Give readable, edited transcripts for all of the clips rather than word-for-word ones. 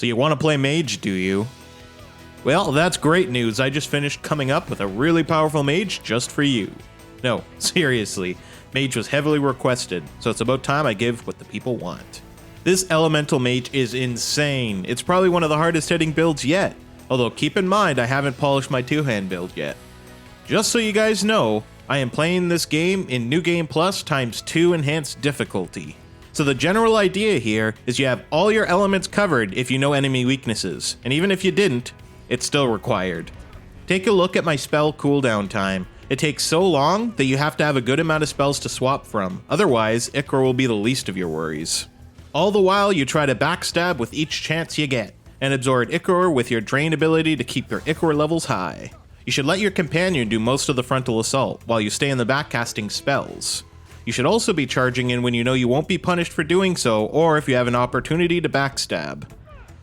So you want to play Mage, do you? Well, that's great news. I just finished coming up with a really powerful Mage just for you. No, seriously, Mage was heavily requested, so it's about time I give what the people want. This Elemental Mage is insane. It's probably one of the hardest hitting builds yet, although keep in mind I haven't polished my two-hand build yet. Just so you guys know, I am playing this game in New Game Plus ×2 enhanced difficulty. So the general idea here is you have all your elements covered if you know enemy weaknesses, and even if you didn't, it's still required. Take a look at my spell cooldown time. It takes so long that you have to have a good amount of spells to swap from, otherwise ichor will be the least of your worries. All the while you try to backstab with each chance you get, and absorb ichor with your drain ability to keep your ichor levels high. You should let your companion do most of the frontal assault, while you stay in the back casting spells. You should also be charging in when you know you won't be punished for doing so, or if you have an opportunity to backstab.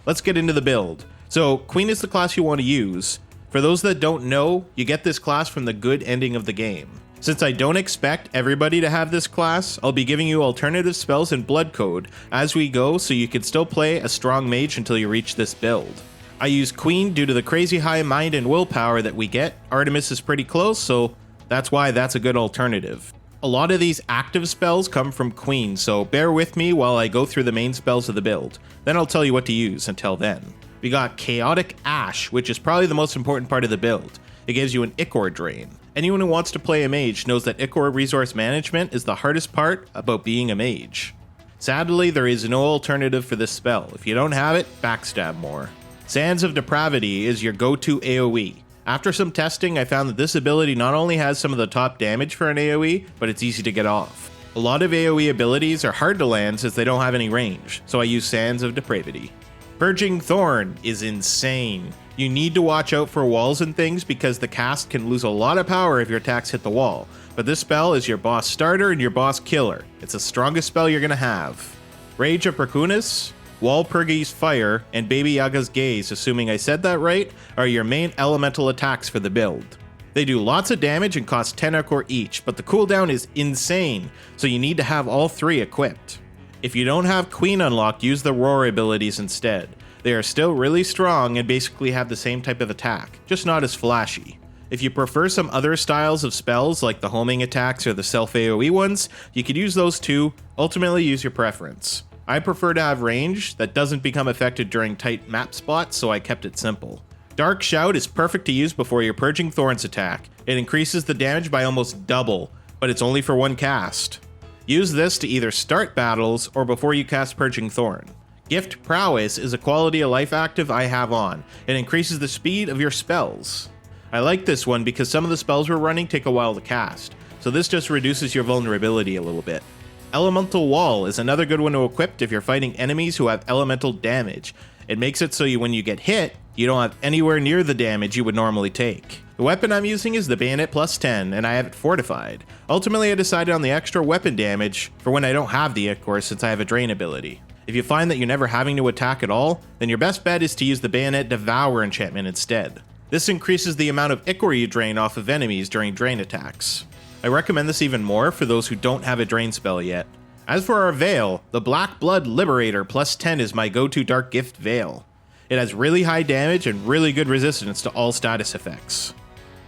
Let's get into the build. So, Queen is the class you want to use. For those that don't know, you get this class from the good ending of the game. Since I don't expect everybody to have this class, I'll be giving you alternative spells and blood code as we go so you can still play a strong mage until you reach this build. I use Queen due to the crazy high mind and willpower that we get. Artemis is pretty close, so that's why that's a good alternative. A lot of these active spells come from Queen, so bear with me while I go through the main spells of the build. Then I'll tell you what to use until then. We got Chaotic Ash, which is probably the most important part of the build. It gives you an ichor drain. Anyone who wants to play a mage knows that ichor resource management is the hardest part about being a mage. Sadly, there is no alternative for this spell. If you don't have it, backstab more. Sands of Depravity is your go-to AoE. After some testing, I found that this ability not only has some of the top damage for an AoE, but it's easy to get off. A lot of AoE abilities are hard to land since they don't have any range, so I use Sands of Depravity. Purging Thorn is insane. You need to watch out for walls and things because the cast can lose a lot of power if your attacks hit the wall, but this spell is your boss starter and your boss killer. It's the strongest spell you're gonna have. Rage of Perkunas, Walpurgi's Fire, and Baby Yaga's Gaze, assuming I said that right, are your main elemental attacks for the build. They do lots of damage and cost 10 ichor each, but the cooldown is insane, so you need to have all three equipped. If you don't have Queen unlocked, use the Roar abilities instead. They are still really strong and basically have the same type of attack, just not as flashy. If you prefer some other styles of spells like the homing attacks or the self AoE ones, you could use those too. Ultimately use your preference. I prefer to have range that doesn't become affected during tight map spots, so I kept it simple. Dark Shout is perfect to use before your Purging Thorns attack. It increases the damage by almost double, but it's only for one cast. Use this to either start battles or before you cast Purging Thorn. Gift Prowess is a quality of life active I have on. It increases the speed of your spells. I like this one because some of the spells we're running take a while to cast, so this just reduces your vulnerability a little bit. Elemental Wall is another good one to equip if you're fighting enemies who have elemental damage. It makes it so when you get hit, you don't have anywhere near the damage you would normally take. The weapon I'm using is the Bayonet +10, and I have it fortified. Ultimately, I decided on the extra weapon damage for when I don't have the ichor since I have a drain ability. If you find that you're never having to attack at all, then your best bet is to use the Bayonet Devour enchantment instead. This increases the amount of ichor you drain off of enemies during drain attacks. I recommend this even more for those who don't have a drain spell yet. As for our Veil, the Black Blood Liberator +10 is my go-to Dark Gift Veil. It has really high damage and really good resistance to all status effects.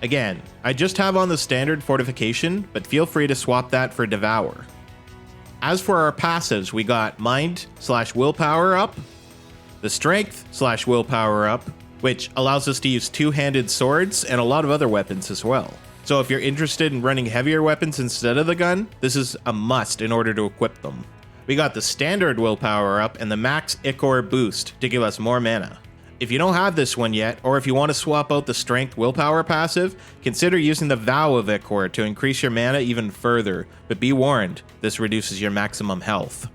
Again, I just have on the standard fortification, but feel free to swap that for Devour. As for our passives, we got Mind/Willpower up, the Strength/Willpower up, which allows us to use two-handed swords and a lot of other weapons as well. So if you're interested in running heavier weapons instead of the gun, this is a must in order to equip them. We got the Standard Willpower up and the Max Ichor Boost to give us more mana. If you don't have this one yet, or if you want to swap out the Strength Willpower passive, consider using the Vow of Ichor to increase your mana even further, but be warned, this reduces your maximum health.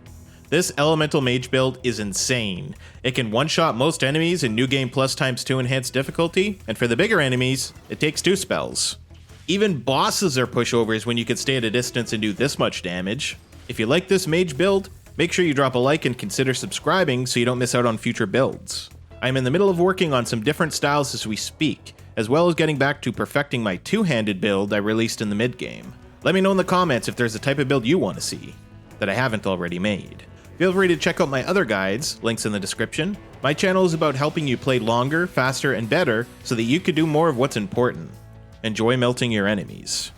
This Elemental Mage build is insane. It can one-shot most enemies in New Game Plus ×2 enhanced difficulty, and for the bigger enemies, it takes 2 spells. Even bosses are pushovers when you can stay at a distance and do this much damage. If you like this mage build, make sure you drop a like and consider subscribing so you don't miss out on future builds. I'm in the middle of working on some different styles as we speak, as well as getting back to perfecting my two-handed build I released in the mid-game. Let me know in the comments if there's a type of build you want to see that I haven't already made. Feel free to check out my other guides, links in the description. My channel is about helping you play longer, faster, and better so that you can do more of what's important. Enjoy melting your enemies.